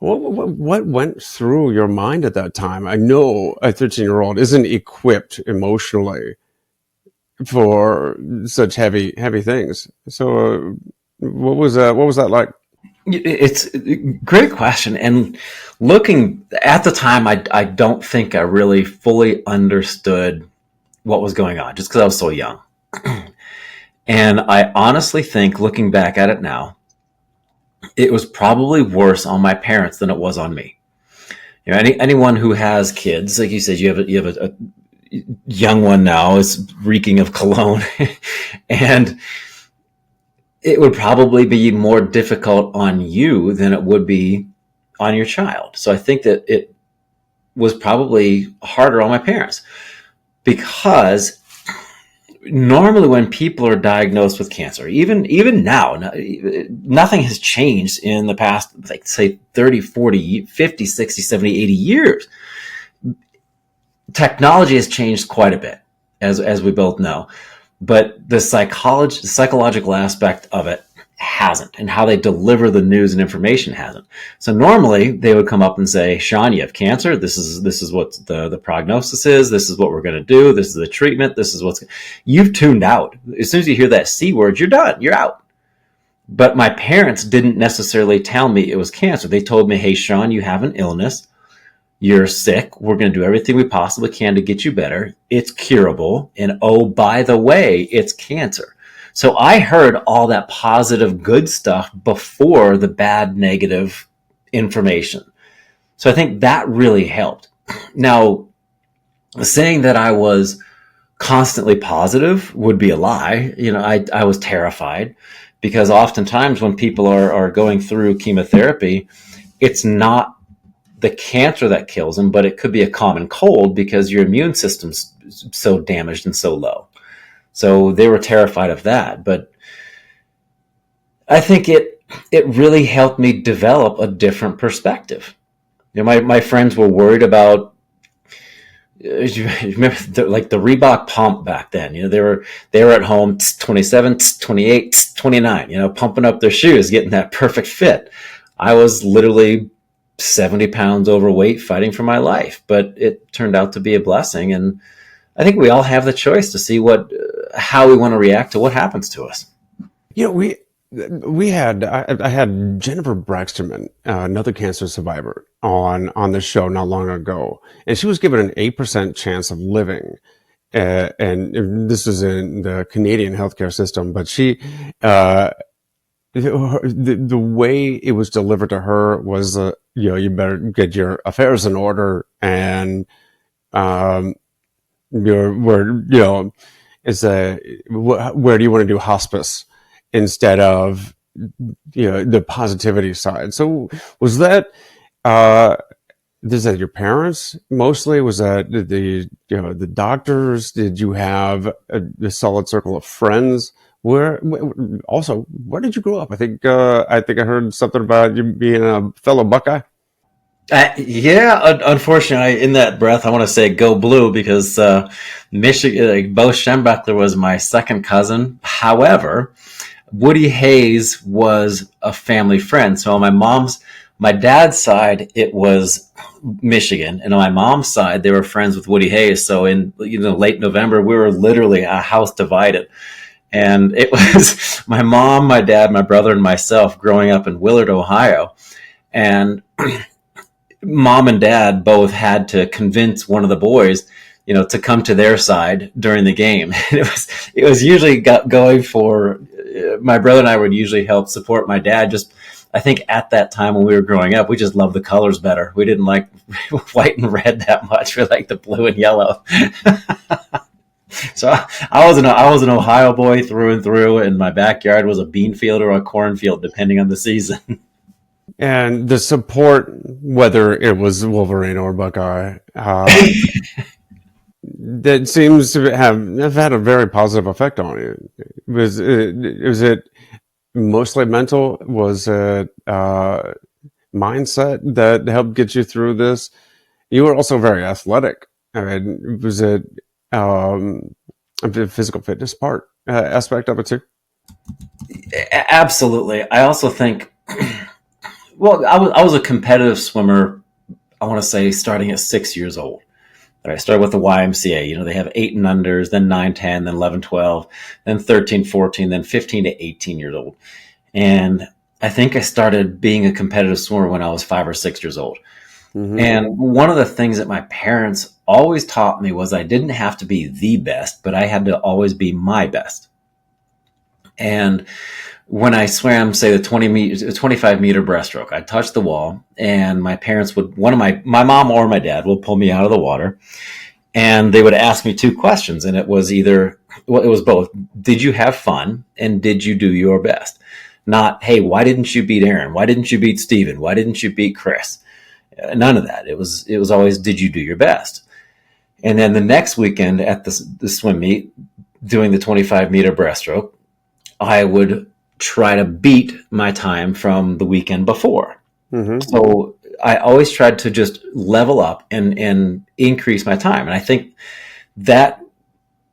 What went through your mind at that time? I know a 13-year-old isn't equipped emotionally for such heavy things. So, what was that like? It's a great question. And looking at the time, I don't think I really fully understood what was going on just because I was so young. And I honestly think, looking back at it now, it was probably worse on my parents than it was on me. Anyone who has kids, like you said, you have a young one now is reeking of cologne, and it would probably be more difficult on you than it would be on your child. So I think that it was probably harder on my parents because normally when people are diagnosed with cancer, even now, nothing has changed in the past, like say 30, 40, 50, 60, 70, 80 years. Technology has changed quite a bit, as we both know, but the psychological aspect of it hasn't, and how they deliver the news and information hasn't. So normally they would come up and say, Sean, you have cancer. This is what the prognosis is. This is what we're going to do. This is the treatment. This is what's, you've tuned out. As soon as you hear that C word, you're done. You're out. But my parents didn't necessarily tell me it was cancer. They told me, hey, Sean, you have an illness. You're sick. We're going to do everything we possibly can to get you better. It's curable. And oh, by the way, it's cancer. So I heard all that positive, good stuff before the bad, negative information. So I think that really helped. Now, saying that I was constantly positive would be a lie. I was terrified because oftentimes when people are going through chemotherapy, it's not the cancer that kills them, but it could be a common cold because your immune system's so damaged and so low. So they were terrified of that. But I think it really helped me develop a different perspective. My friends were worried about, you remember like the Reebok pump back then. They were at home 27, 28, 29, pumping up their shoes, getting that perfect fit. I was literally 70 pounds overweight fighting for my life, but it turned out to be a blessing. And I think we all have the choice to see how we want to react to what happens to us. We had I had Jennifer Braxterman, another cancer survivor, on the show not long ago, and she was given an 8% chance of living. And this is in the Canadian healthcare system, but she, the way it was delivered to her was, you better get your affairs in order, and it's where do you want to do hospice instead of the positivity side. So was that is that your parents mostly? Was that the doctors? Did you have a solid circle of friends? Where did you grow up? I think I heard something about you being a fellow Buckeye. Yeah, unfortunately, in that breath, I want to say go blue because Michigan, like, Bo Schembechler was my second cousin. However, Woody Hayes was a family friend. So on my dad's side, it was Michigan, and on my mom's side, they were friends with Woody Hayes. So in late November, we were literally a house divided. And it was my mom, my dad, my brother, and myself growing up in Willard, Ohio. And mom and dad both had to convince one of the boys, to come to their side during the game. It was usually going for, my brother and I would usually help support my dad. Just, I think at that time when we were growing up, we just loved the colors better. We didn't like white and red that much. We liked the blue and yellow. So I was an Ohio boy through and through, and my backyard was a bean field or a cornfield, depending on the season. And the support, whether it was Wolverine or Buckeye, that seems to have had a very positive effect on you. Was it mostly mental? Was it mindset that helped get you through this? You were also very athletic. I mean, was it the physical fitness aspect of it too? Absolutely. I also think Well, I was a competitive swimmer. I want to say starting at 6 years old. I started with the YMCA. They have 8 and unders, then 9, 10, then 11, 12, then 13, 14, then 15 to 18 years old. And I think I started being a competitive swimmer when I was 5 or 6 years old. Mm-hmm. And one of the things that my parents always taught me was I didn't have to be the best, but I had to always be my best. And when I swam, say the 25-meter breaststroke, I'd touch the wall, and my parents would, my mom or my dad would pull me out of the water, and they would ask me 2 questions. And it was it was both. Did you have fun? And did you do your best? Not, hey, why didn't you beat Aaron? Why didn't you beat Steven? Why didn't you beat Chris? None of that. It was always, did you do your best? And then the next weekend at the swim meet, doing the 25-meter breaststroke, I would try to beat my time from the weekend before. Mm-hmm. So I always tried to just level up and increase my time. And I think that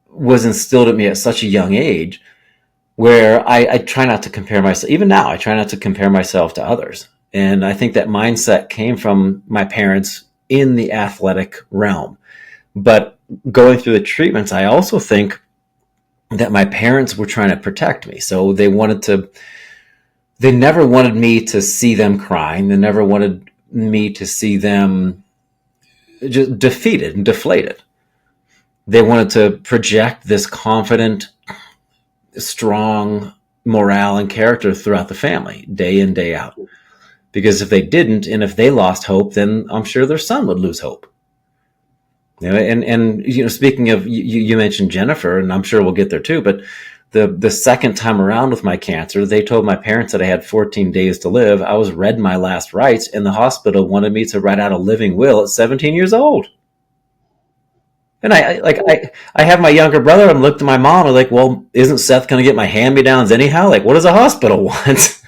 was instilled in me at such a young age, where I try not to compare myself. Even now, I try not to compare myself to others. And I think that mindset came from my parents in the athletic realm. But going through the treatments, I also think that my parents were trying to protect me. So they never wanted me to see them crying. They never wanted me to see them just defeated and deflated. They wanted to project this confident, strong morale and character throughout the family, day in, day out. Because if they didn't, and if they lost hope, then I'm sure their son would lose hope. And speaking of, you mentioned Jennifer, and I'm sure we'll get there too, but the second time around with my cancer, they told my parents that I had 14 days to live. I was read my last rites, and the hospital wanted me to write out a living will at 17 years old. And I have my younger brother, and looked at my mom, and like, well, isn't Seth going to get my hand-me-downs anyhow? Like, what does a hospital want?